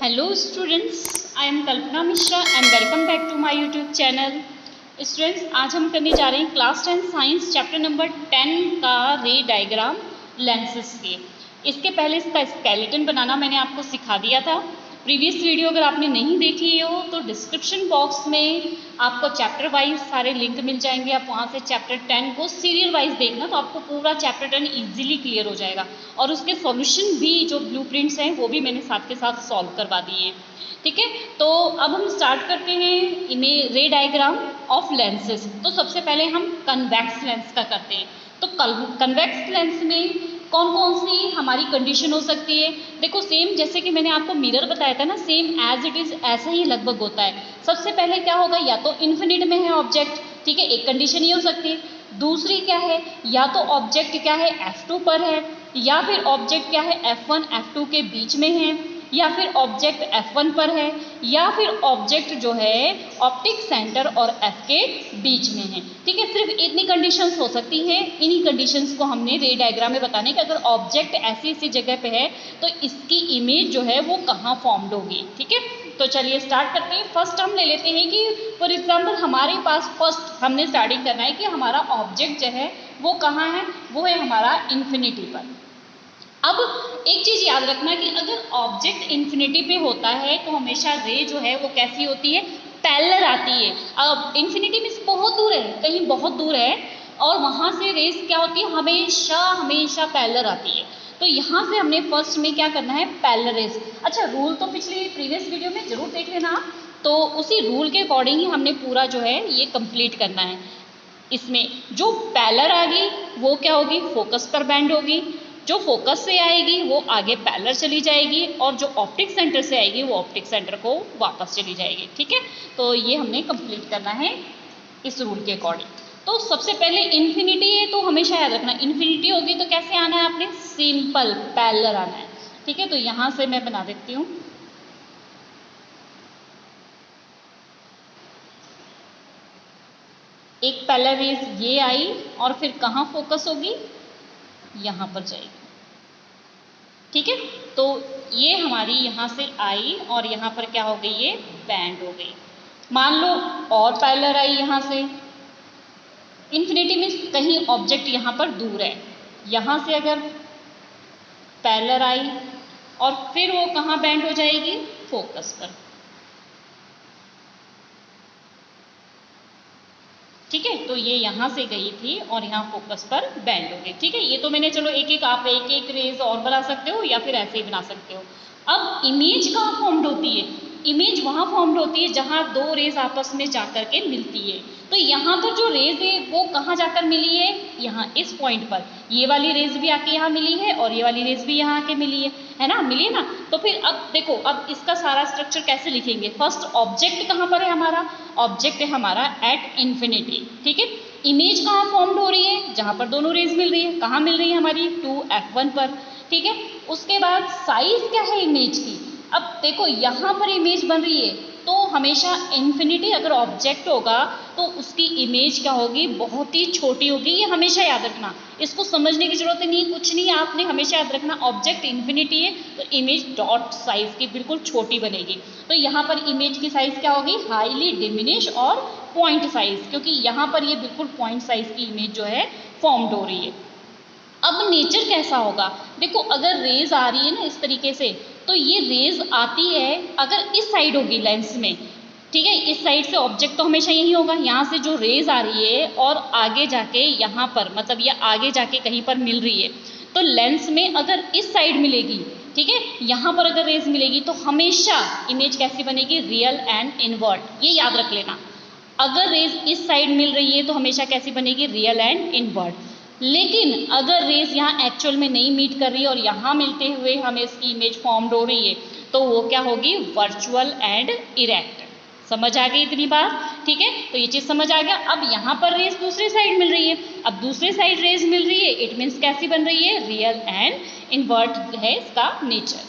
Hello students, I am Kalpana Mishra and welcome back to my YouTube channel. Students आज हम करने जा रहे हैं क्लास 10 साइंस चैप्टर नंबर 10 का रे डायग्राम लेंसेज के। इसके पहले इसका स्केलेटन बनाना मैंने आपको सिखा दिया था। प्रीवियस वीडियो अगर आपने नहीं देखी हो तो डिस्क्रिप्शन बॉक्स में आपको चैप्टर वाइज सारे लिंक मिल जाएंगे। आप वहाँ से चैप्टर 10 को सीरियल वाइज देखना तो आपको पूरा चैप्टर 10 इजीली क्लियर हो जाएगा और उसके सॉल्यूशन भी जो ब्लूप्रिंट्स हैं वो भी मैंने साथ के साथ सॉल्व करवा दिए हैं। ठीक है, तो अब हम स्टार्ट करते हैं रे डायग्राम ऑफ लेंसेज। तो सबसे पहले हम कन्वेक्स लेंस का करते हैं। तो कन्वेक्स लेंस में कौन कौन सी हमारी कंडीशन हो सकती है। देखो सेम जैसे कि मैंने आपको मिरर बताया था ना, सेम एज इट इज ऐसा ही लगभग होता है। सबसे पहले क्या होगा, या तो इन्फिनिट में है ऑब्जेक्ट, ठीक है, एक कंडीशन ये हो सकती है। दूसरी क्या है, या तो ऑब्जेक्ट क्या है F2 पर है, या फिर ऑब्जेक्ट क्या है F1 F2 के बीच में है, या फिर ऑब्जेक्ट F1 पर है, या फिर ऑब्जेक्ट जो है ऑप्टिक सेंटर और F के बीच में है। ठीक है, सिर्फ इतनी कंडीशंस हो सकती हैं। इन्हीं कंडीशंस को हमने रे डायग्राम में बताने कि अगर ऑब्जेक्ट ऐसी जगह पे है तो इसकी इमेज जो है वो कहाँ फॉर्म्ड होगी। ठीक है, तो चलिए स्टार्ट करते हैं। फर्स्ट हम ले लेते हैं कि फॉर एग्जाम्पल हमारे पास फर्स्ट हमने स्टार्टिंग करना है कि हमारा ऑब्जेक्ट जो है वो कहाँ है, वो है हमारा इन्फिनिटी पर। अब एक चीज याद रखना कि अगर ऑब्जेक्ट इन्फिनिटी पे होता है तो हमेशा रे जो है वो कैसी होती है, पैरेलल आती है। अब इन्फिनिटी मीन्स बहुत दूर है, कहीं बहुत दूर है और वहां से रेस क्या होती है, हमेशा पैरेलल आती है। तो यहाँ से हमने फर्स्ट में क्या करना है, पैरेलल रेस। अच्छा, रूल तो पिछली प्रीवियस वीडियो में जरूर देख लेना आप, तो उसी रूल के अकॉर्डिंग ही हमने पूरा जो है ये कंप्लीट करना है। इसमें जो पैरेलल आ गई वो क्या होगी, फोकस पर बैंड होगी। जो फोकस से आएगी वो आगे पैरेलल चली जाएगी और जो ऑप्टिक सेंटर से आएगी वो ऑप्टिक सेंटर को वापस चली जाएगी। ठीक है, तो ये हमने कंप्लीट करना है इस रूल के अकॉर्डिंग। तो सबसे पहले इन्फिनिटी है तो हमेशा याद रखना, इन्फिनिटी होगी तो कैसे आना है, आपने सिंपल पैरेलल आना है। ठीक है, तो यहां से मैं बना देती हूँ। एक पैरेलल रेज ये आई और फिर कहाँ फोकस होगी, यहाँ पर जाएगी। ठीक है, तो ये हमारी यहाँ से आई और यहाँ पर क्या हो गई, ये बैंड हो गई। मान लो और पैरेलल आई यहाँ से, इन्फिनिटी में कहीं ऑब्जेक्ट यहाँ पर दूर है, यहाँ से अगर पैरेलल आई और फिर वो कहाँ बैंड हो जाएगी, फोकस पर। ठीक है, तो ये यहाँ से गई थी और यहाँ फोकस पर बैंड हो गई। ठीक है, ये तो मैंने चलो आप एक रेज और बना सकते हो या फिर ऐसे ही बना सकते हो। अब इमेज कहाँ फॉर्म्ड होती है, इमेज वहाँ फॉर्म्ड होती है जहाँ दो रेज आपस में जाकर के मिलती है। तो यहाँ पर जो रेज है वो कहाँ जाकर मिली है, यहाँ इस पॉइंट पर। ये वाली रेज भी आके यहाँ मिली है और ये वाली रेज भी यहाँ आके मिली है ना, मिली है ना। तो फिर अब देखो, अब इसका सारा स्ट्रक्चर कैसे लिखेंगे। फर्स्ट ऑब्जेक्ट कहाँ पर है हमारा, ऑब्जेक्ट है हमारा एट इन्फिनिटी। ठीक है, इमेज कहाँ फॉर्म्ड हो रही है, जहाँ पर दोनों रेज मिल रही है, कहाँ मिल रही है हमारी 2F1 पर। ठीक है, उसके बाद साइज क्या है इमेज की। अब देखो यहाँ पर इमेज बन रही है तो हमेशा इन्फिनिटी अगर ऑब्जेक्ट होगा तो उसकी इमेज क्या होगी, बहुत ही छोटी होगी। ये हमेशा याद रखना, इसको समझने की जरूरत नहीं, कुछ नहीं, आपने हमेशा याद रखना ऑब्जेक्ट इन्फिनिटी है तो इमेज डॉट साइज की बिल्कुल छोटी बनेगी। तो यहाँ पर इमेज की साइज क्या होगी, हाईली डिमिनिश और पॉइंट साइज, क्योंकि यहाँ पर ये बिल्कुल पॉइंट साइज की इमेज जो है फॉर्म्ड हो रही है। अब नेचर कैसा होगा, देखो अगर रेज आ रही है ना इस तरीके से, तो ये रेज आती है अगर इस साइड होगी लेंस में। ठीक है, इस साइड से ऑब्जेक्ट तो हमेशा यही होगा, यहाँ से जो रेज आ रही है और आगे जाके यहाँ पर, मतलब ये आगे जाके कहीं पर मिल रही है, तो लेंस में अगर इस साइड मिलेगी, ठीक है, यहाँ पर अगर रेज मिलेगी तो हमेशा इमेज कैसी बनेगी, रियल एंड इनवर्ट। ये याद रख लेना, अगर रेज इस साइड मिल रही है तो हमेशा कैसी बनेगी, रियल एंड इनवर्ट। लेकिन अगर रेज यहाँ एक्चुअल में नहीं मीट कर रही है और यहाँ मिलते हुए हमें इसकी इमेज फॉर्म्ड हो रही है तो वो क्या होगी, वर्चुअल एंड इरेक्ट। समझ आ गई इतनी बात। ठीक है, तो ये चीज समझ आ गया। अब यहाँ पर रेज दूसरी साइड मिल रही है, अब दूसरी साइड रेज मिल रही है, इट मीन्स कैसी बन रही है, रियल एंड इनवर्ट है इसका नेचर।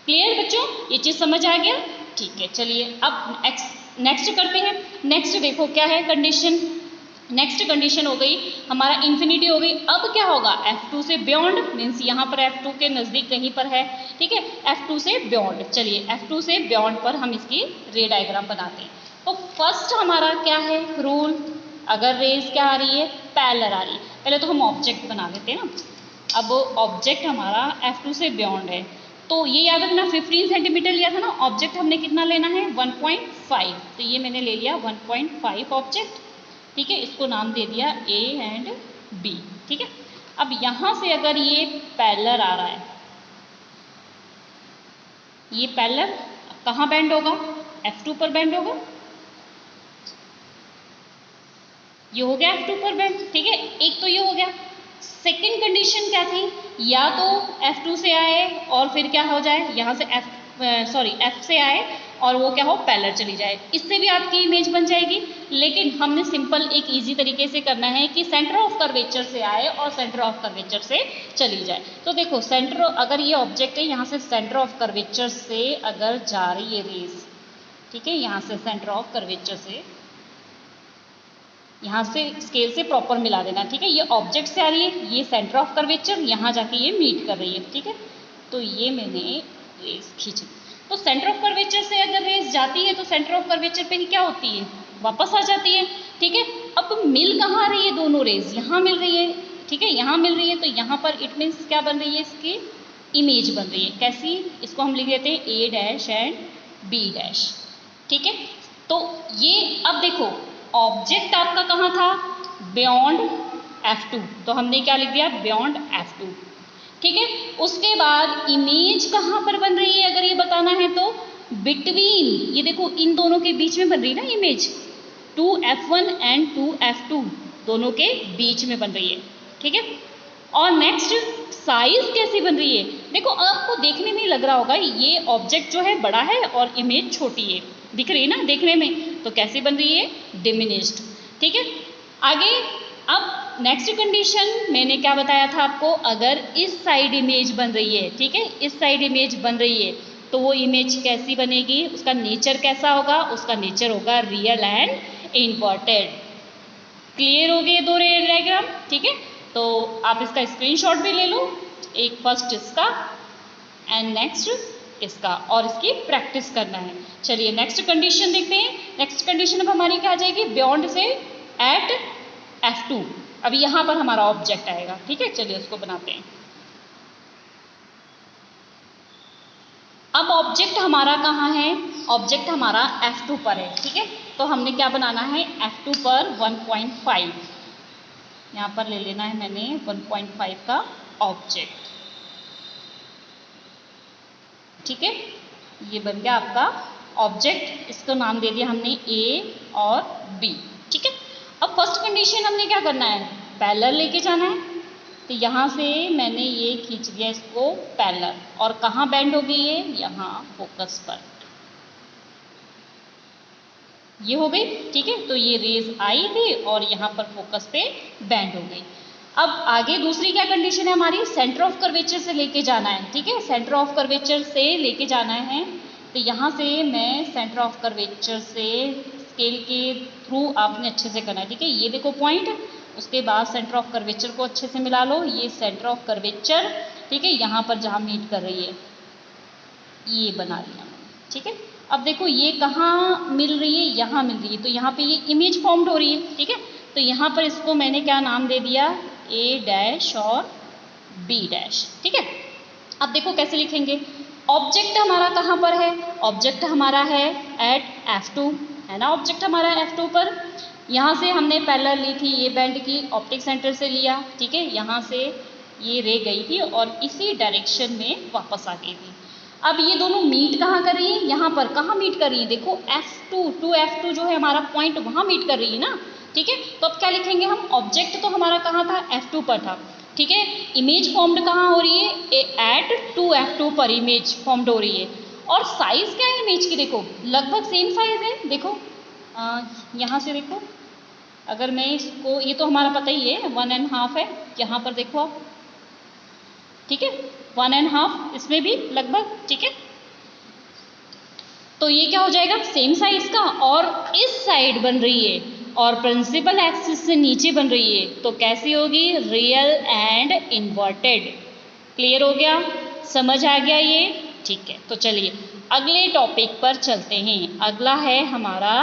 क्लियर बच्चों, ये चीज समझ आ गया। ठीक है, चलिए अब नेक्स्ट करते हैं। नेक्स्ट देखो क्या है कंडीशन, नेक्स्ट कंडीशन हो गई हमारा इन्फिनिटी हो गई। अब क्या होगा, F2 से बियॉन्ड मीन्स यहाँ पर F2 के नज़दीक कहीं पर है, ठीक है, F2 से बियॉन्ड। चलिए F2 से बियॉन्ड पर हम इसकी रे डायग्राम बनाते हैं। तो फर्स्ट हमारा क्या है रूल, अगर रेज क्या आ रही है, पैरेलल आ रही है, पहले तो हम ऑब्जेक्ट बना लेते हैं ना। अब ऑब्जेक्ट हमारा F2 से बियॉन्ड है, तो ये याद रखना 15 सेंटीमीटर लिया था ना, ऑब्जेक्ट हमने कितना लेना है 1.5, तो ये मैंने ले लिया 1.5 ऑब्जेक्ट, ठीक है, इसको नाम दे दिया A एंड B, ठीक है। अब यहाँ से अगर ये पैरेलल आ रहा है, ये पैरेलल कहाँ बेंड होगा, F2 पर बेंड होगा, ये हो गया F2 पर बेंड, ठीक है, एक तो ये हो गया। सेकंड कंडीशन क्या थी, या तो F2 से आए और फिर क्या हो जाए, यहाँ से F से आए और वो क्या हो पैरेलल चली जाए, इससे भी आपकी इमेज बन जाएगी। लेकिन हमने सिंपल एक इजी तरीके से करना है कि सेंटर ऑफ कर्वेचर से आए और सेंटर ऑफ कर्वेचर से चली जाए। तो देखो सेंटर, अगर ये ऑब्जेक्ट है यहाँ से सेंटर ऑफ कर्वेचर से अगर जा रही है रेज, ठीक है, यहाँ से सेंटर ऑफ कर्वेचर से, यहाँ से स्केल से प्रॉपर मिला देना, ठीक है, ये ऑब्जेक्ट से आ रही है, ये सेंटर ऑफ कर्वेचर, यहाँ जाके ये मीट कर रही है, ठीक है। तो ये मैंने रेज खींची, तो सेंटर ऑफ कर्वेचर से अगर रेज जाती है तो सेंटर ऑफ कर्वेचर पे ही क्या होती है, वापस आ जाती है, ठीक है। अब मिल कहाँ रही है दोनों रेज, यहाँ मिल रही है, ठीक है, यहाँ मिल रही है, तो यहाँ पर इट मीन्स क्या बन रही है, इसकी इमेज बन रही है। कैसी, इसको हम लिख देते हैं A dash and B dash, ठीक है। तो ये अब देखो ऑब्जेक्ट आपका कहाँ था, बियॉन्ड F2, तो हमने क्या लिख दिया बियॉन्ड F2, ठीक है। उसके बाद इमेज कहाँ पर बन रही है, अगर ये बताना है तो बिटवीन, ये देखो इन दोनों के बीच में बन रही है ना इमेज, 2F1 एंड 2F2 दोनों के बीच में बन रही है, ठीक है। और नेक्स्ट साइज कैसी बन रही है, देखो आपको देखने में लग रहा होगा ये ऑब्जेक्ट जो है बड़ा है और इमेज छोटी है, दिख रही है ना देखने में, तो कैसी बन रही है डिमिनिश्ड, ठीक है। आगे अब नेक्स्ट कंडीशन मैंने क्या बताया था आपको, अगर इस साइड इमेज बन रही है, ठीक है, इस साइड इमेज बन रही है, तो वो इमेज कैसी बनेगी, उसका नेचर कैसा होगा, उसका नेचर होगा रियल एंड इन्वर्टेड। क्लियर हो गए दो रे डायग्राम, ठीक है। तो आप इसका स्क्रीनशॉट भी ले लो, एक फर्स्ट इसका एंड नेक्स्ट इसका, और इसकी प्रैक्टिस करना है। चलिए नेक्स्ट कंडीशन देखते हैं। नेक्स्ट कंडीशन अब हमारी क्या आ जाएगी, बियॉन्ड से एट F2, अभी यहाँ पर हमारा ऑब्जेक्ट आएगा, ठीक है, चलिए उसको बनाते हैं। अब ऑब्जेक्ट हमारा कहाँ है, ऑब्जेक्ट हमारा F2 पर है, ठीक है। तो हमने क्या बनाना है, F2 पर 1.5 यहाँ पर ले लेना है मैंने 1.5 का ऑब्जेक्ट, ठीक है, ये बन गया आपका ऑब्जेक्ट, इसको नाम दे दिया हमने A और B, ठीक है। अब फर्स्ट कंडीशन हमने क्या करना है, पैरेलल लेके जाना है, तो यहाँ से मैंने ये खींच दिया इसको पैरेलल, और कहाँ बैंड हो गई है, यहाँ फोकस पर, ये हो गई, ठीक है। तो ये रेज आई थी और यहाँ पर फोकस पे बैंड हो गई। अब आगे दूसरी क्या कंडीशन है हमारी, सेंटर ऑफ कर्वेचर से लेके जाना है, ठीक है, सेंटर ऑफ कर्वेचर से लेके जाना है, तो यहाँ से मैं सेंटर ऑफ कर्वेचर से स्केल के थ्रू आपने अच्छे से करना है, ठीक है, ये देखो पॉइंट, उसके बाद सेंटर ऑफ कर्वेचर को अच्छे से मिला लो, ये सेंटर ऑफ कर्वेचर, ठीक है, यहाँ पर जहाँ मीट कर रही है ये बना लिया, ठीक है। अब देखो ये कहाँ मिल रही है, यहाँ मिल रही है, तो यहाँ पे ये इमेज फॉर्म्ड हो रही है, ठीक है। तो यहाँ पर इसको मैंने क्या नाम दे दिया, A डैश और B डैश, ठीक है। अब देखो कैसे लिखेंगे, ऑब्जेक्ट हमारा कहाँ पर है, ऑब्जेक्ट हमारा है एट F2, है ना, ऑब्जेक्ट हमारा F2 पर, यहाँ से हमने पैरेलल ली थी, ये बैंड की ऑप्टिक सेंटर से लिया, ठीक है, यहाँ से ये रे गई थी और इसी डायरेक्शन में वापस आ गई थी। अब ये दोनों मीट कहाँ कर रही है, यहाँ पर कहाँ मीट कर रही है, देखो F2 जो है हमारा पॉइंट वहाँ मीट कर रही है ना, ठीक है। तो अब क्या लिखेंगे हम, ऑब्जेक्ट तो हमारा कहाँ था, F2 पर था, ठीक है, इमेज फॉर्म्ड कहाँ हो रही है, एट 2F2 पर इमेज फॉर्म्ड हो रही है, और साइज क्या है इमेज की, देखो लगभग सेम साइज है, देखो यहाँ से देखो, अगर मैं इसको, ये तो हमारा पता ही है 1.5 है, यहाँ पर देखो आप, ठीक है, 1.5 इसमें भी लगभग, ठीक है। तो ये क्या हो जाएगा, सेम साइज का, और इस साइड बन रही है और प्रिंसिपल एक्सिस से नीचे बन रही है तो कैसी होगी, रियल एंड इन्वर्टेड। क्लियर हो गया, समझ आ गया ये, ठीक है। तो चलिए अगले टॉपिक पर चलते हैं। अगला है हमारा,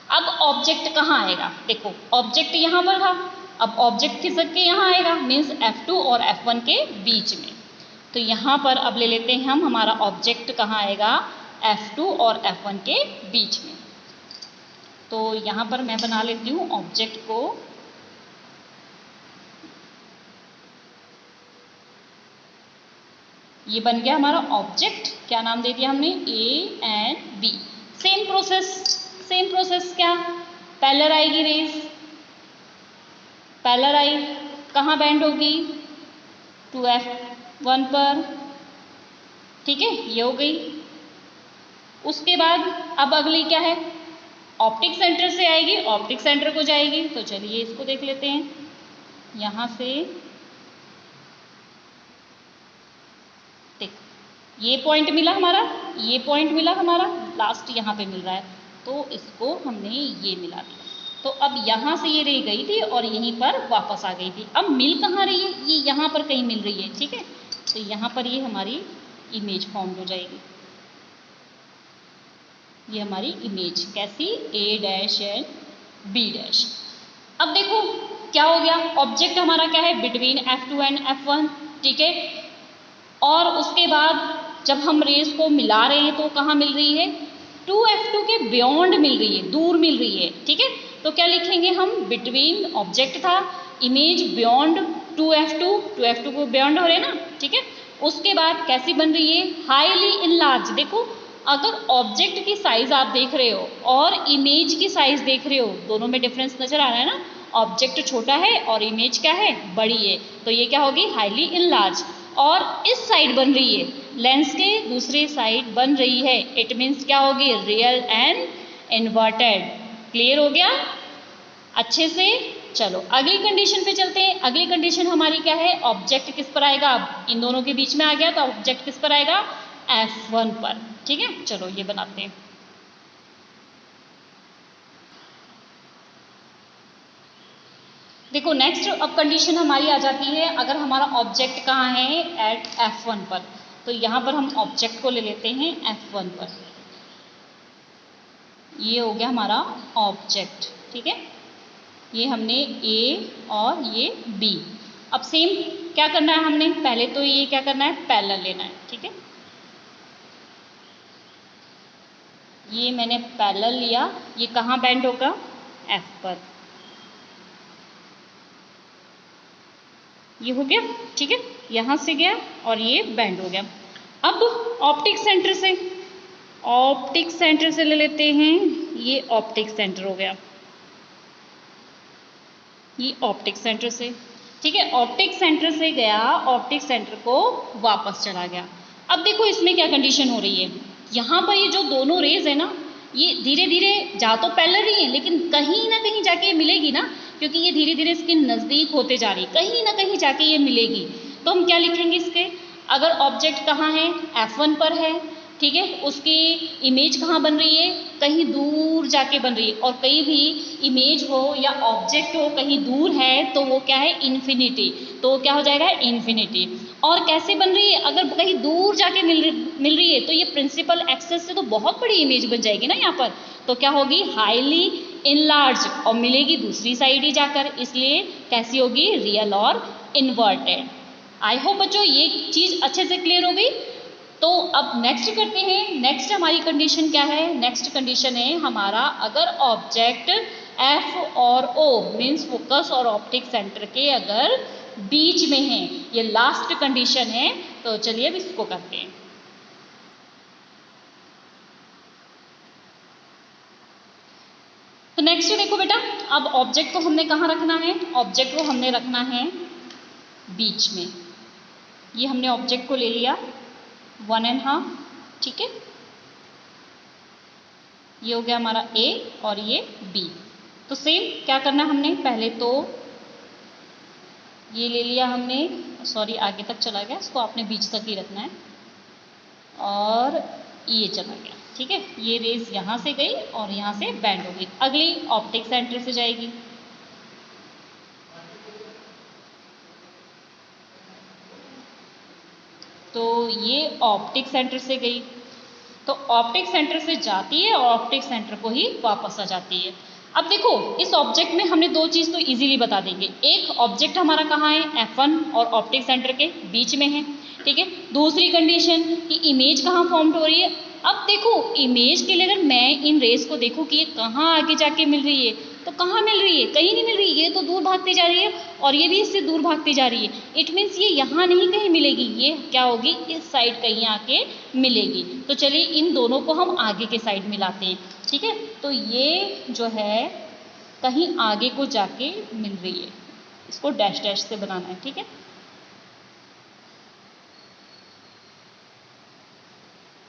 अब ऑब्जेक्ट कहाँ आएगा, देखो ऑब्जेक्ट यहाँ पर था, अब ऑब्जेक्ट खिसक के यहाँ आएगा, मीन्स F2 और F1 के बीच में। तो यहाँ पर अब ले लेते हैं हम, हमारा ऑब्जेक्ट कहाँ आएगा, F2 और F1 के बीच में। तो यहाँ पर मैं बना लेती हूँ ऑब्जेक्ट को, ये बन गया हमारा ऑब्जेक्ट, क्या नाम दे दिया हमने, A and B। Same process क्या, पैरेलल आएगी रेज, पैरेलल आई कहाँ बैंड होगी, 2F1 पर, ठीक है, ये हो गई। उसके बाद अब अगली क्या है, ऑप्टिक सेंटर से आएगी, ऑप्टिक सेंटर को जाएगी। तो चलिए इसको देख लेते हैं, यहाँ से देख, ये पॉइंट मिला हमारा, ये पॉइंट मिला हमारा, लास्ट यहाँ पे मिल रहा है, तो इसको हमने ये मिला दिया। तो अब यहाँ से ये रह गई थी और यहीं पर वापस आ गई थी। अब मिल कहाँ रही है, ये यहाँ पर कहीं मिल रही है, ठीक है। तो यहाँ पर ये हमारी इमेज फॉर्म हो जाएगी, ये हमारी इमेज कैसी, A dash and B dash. अब देखो क्या हो गया, ऑब्जेक्ट हमारा क्या है, बिटवीन F2 एंड F1, ठीक है। और उसके बाद जब हम रेस को मिला रहे हैं तो कहाँ मिल रही है, 2F2 के बियॉन्ड मिल रही है, दूर मिल रही है, ठीक है। तो क्या लिखेंगे हम, बिटवीन ऑब्जेक्ट था, इमेज बियॉन्ड 2F2 को बियॉन्ड हो रहे हैं ना, ठीक है। उसके बाद कैसी बन रही है, हाईली इनलार्ज। देखो अगर ऑब्जेक्ट की साइज आप देख रहे हो और इमेज की साइज देख रहे हो, दोनों में डिफरेंस नजर आ रहा है ना, ऑब्जेक्ट छोटा है और इमेज क्या है, बड़ी है, तो ये क्या होगी, हाईली इनलार्ज। और इस साइड बन रही है, लेंस के दूसरी साइड बन रही है, इट मीन्स क्या होगी, रियल एंड इन्वर्टेड। क्लियर हो गया अच्छे से। चलो अगली कंडीशन पे चलते हैं। अगली कंडीशन हमारी क्या है, ऑब्जेक्ट किस पर आएगा, अब इन दोनों के बीच में आ गया तो ऑब्जेक्ट किस पर आएगा, F1 पर, ठीक है। चलो ये बनाते हैं। देखो नेक्स्ट अब कंडीशन हमारी आ जाती है, अगर हमारा ऑब्जेक्ट कहाँ है, एट F1 पर, तो यहाँ पर हम ऑब्जेक्ट को ले लेते हैं F1 पर। ये हो गया हमारा ऑब्जेक्ट, ठीक है। ये हमने A और ये B। अब सेम क्या करना है हमने, पहले तो ये क्या करना है, पैरेलल लेना है, ठीक है। ये मैंने पैरेलल लिया, ये कहाँ बैंड होगा, F पर, ये हो गया, ठीक है। यहाँ से गया और ये बैंड हो गया। अब ऑप्टिक सेंटर से ले लेते हैं, ये ऑप्टिक सेंटर हो गया, ये ऑप्टिक सेंटर से, ठीक है। ऑप्टिक सेंटर से गया, ऑप्टिक सेंटर को वापस चला गया। अब देखो इसमें क्या कंडीशन हो रही है, यहाँ पर ये जो दोनों रेज है ना, ये धीरे धीरे जा तो पैरेलल ही है, लेकिन कहीं ना कहीं जाके ये मिलेगी ना, क्योंकि ये धीरे धीरे इसके नज़दीक होते जा रही, कहीं ना कहीं जाके ये मिलेगी। तो हम क्या लिखेंगे इसके, अगर ऑब्जेक्ट कहाँ है, F1 पर है, ठीक है, उसकी इमेज कहाँ बन रही है, कहीं दूर जाके बन रही है। और कहीं भी इमेज हो या ऑब्जेक्ट हो कहीं दूर है तो वो क्या है, इन्फिनिटी, तो क्या हो जाएगा, इन्फिनिटी। और कैसे बन रही है, अगर कहीं दूर जाके मिल रही है तो ये प्रिंसिपल एक्सेस से तो बहुत बड़ी इमेज बन जाएगी ना यहाँ पर, तो क्या होगी, हाईली इनलार्ज, और मिलेगी दूसरी साइड ही जाकर, इसलिए कैसी होगी, रियल और इन्वर्टेड। आई होप बच्चों ये चीज़ अच्छे से क्लियर हो गई। तो अब नेक्स्ट करते हैं, नेक्स्ट हमारी कंडीशन क्या है, नेक्स्ट कंडीशन है हमारा, अगर ऑब्जेक्ट F और O मीन्स फोकस और ऑप्टिक सेंटर के अगर बीच में है, ये लास्ट कंडीशन है। तो चलिए अब इसको करते हैं। तो नेक्स्ट देखो बेटा, अब ऑब्जेक्ट को हमने कहाँ रखना है, ऑब्जेक्ट को हमने रखना है बीच में। ये हमने ऑब्जेक्ट को ले लिया 1.5, ठीक है। ये हो गया हमारा A और ये B। तो सेम क्या करना है हमने, पहले तो ये ले लिया हमने, सॉरी आगे तक चला गया, इसको आपने बीच तक ही रखना है। और ये चला गया, ठीक है। ये रेज यहाँ से गई और यहाँ से बैंड हो गई, अगली ऑप्टिक सेंटर से जाएगी। तो ये ऑप्टिक सेंटर से गई, तो ऑप्टिक सेंटर से जाती है और ऑप्टिक सेंटर को ही वापस आ जाती है। अब देखो इस ऑब्जेक्ट में हमने दो चीज़ तो इजीली बता देंगे, एक ऑब्जेक्ट हमारा कहाँ है, F1 और ऑप्टिक सेंटर के बीच में है, ठीक है। दूसरी कंडीशन कि इमेज कहाँ फॉर्म्ड हो रही है। अब देखो इमेज के लिए अगर मैं इन रेस को देखूँ कि ये कहाँ आगे जाके मिल रही है, तो कहाँ मिल रही है, कहीं नहीं मिल रही, ये तो दूर भागती जा रही है और ये भी इससे दूर भागती जा रही है। इट मीन्स ये यहाँ नहीं कहीं मिलेगी, ये क्या होगी, इस साइड कहीं आके मिलेगी। तो चलिए इन दोनों को हम आगे के साइड मिलाते हैं, ठीक है। तो ये जो है कहीं आगे को जाके मिल रही है, इसको डैश डैश से बनाना है, ठीक है।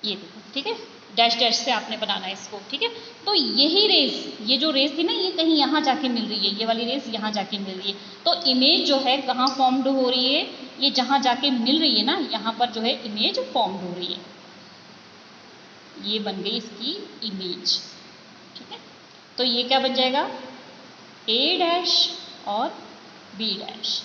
ये देखो, ठीक है, डैश डैश से आपने बनाना है इसको, ठीक है। तो यही रेस, ये जो रेस थी ना, ये कहीं यहाँ जाके मिल रही है, ये वाली रेस यहाँ जाके मिल रही है। तो इमेज जो है कहाँ फॉर्म्ड हो रही है, ये जहाँ जाके मिल रही है ना, यहाँ पर जो है इमेज फॉर्म्ड हो रही है, ये बन गई इसकी इमेज, ठीक है। तो ये क्या बन जाएगा, ए डैश और बी डैश।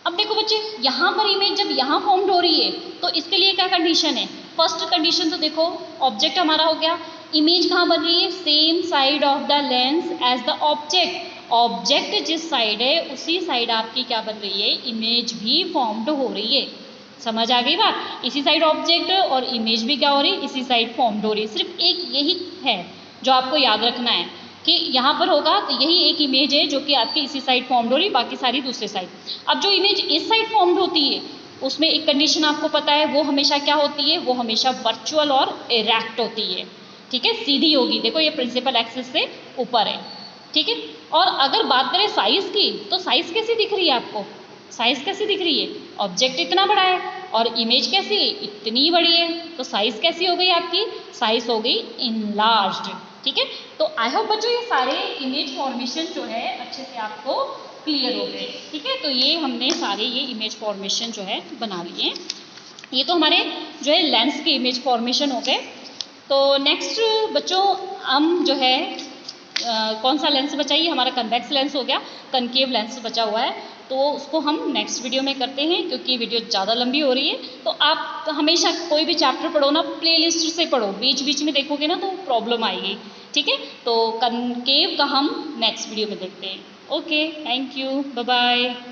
अब देखो बच्चे यहाँ पर इमेज जब यहाँ फॉर्म्ड हो रही है तो इसके लिए क्या कंडीशन है, फर्स्ट कंडीशन तो देखो ऑब्जेक्ट हमारा हो गया, इमेज कहाँ बन रही है, same side of the lens as the object. Object जिस साइड है उसी साइड आपकी क्या बन रही है, इमेज भी फॉर्म्ड हो रही है। समझ आ गई बात, इसी साइड ऑब्जेक्ट और इमेज भी क्या हो रही है, इसी साइड फॉर्म्ड हो रही है। सिर्फ एक यही है जो आपको याद रखना है कि यहाँ पर होगा तो यही एक इमेज है जो कि आपकी इसी साइड फॉर्म्ड हो रही है, बाकी सारी दूसरे साइड। अब जो इमेज इस साइड फॉर्म्ड होती है उसमें एक कंडीशन आपको पता है, वो हमेशा क्या होती है, वो हमेशा वर्चुअल और इरेक्ट होती है, ठीक है, सीधी होगी। देखो ये प्रिंसिपल एक्सिस से ऊपर है, ठीक है। और अगर बात करें साइज की, तो साइज कैसी दिख रही है आपको, साइज कैसी दिख रही है, ऑब्जेक्ट इतना बड़ा है और इमेज कैसी है, इतनी बड़ी है, तो साइज कैसी हो गई आपकी, साइज हो गई इनलार्ज्ड, ठीक है। तो आई होप बच्चों ये सारे इमेज फॉर्मेशन जो है अच्छे से आपको क्लियर हो गए, ठीक है। तो ये हमने सारे ये इमेज फॉर्मेशन जो है बना लिए। ये तो हमारे जो है लेंस के इमेज फॉर्मेशन हो गए। तो नेक्स्ट बच्चों हम जो है कौन सा लेंस बचा, ये हमारा कन्वेक्स लेंस हो गया, कनकेव लेंस बचा हुआ है, तो उसको हम नेक्स्ट वीडियो में करते हैं क्योंकि वीडियो ज़्यादा लंबी हो रही है। तो आप हमेशा कोई भी चैप्टर पढ़ो ना, प्लेलिस्ट से पढ़ो, बीच बीच में देखोगे ना तो प्रॉब्लम आएगी, ठीक है। तो कनकेव का हम नेक्स्ट वीडियो में देखते हैं। Okay, thank you, bye bye.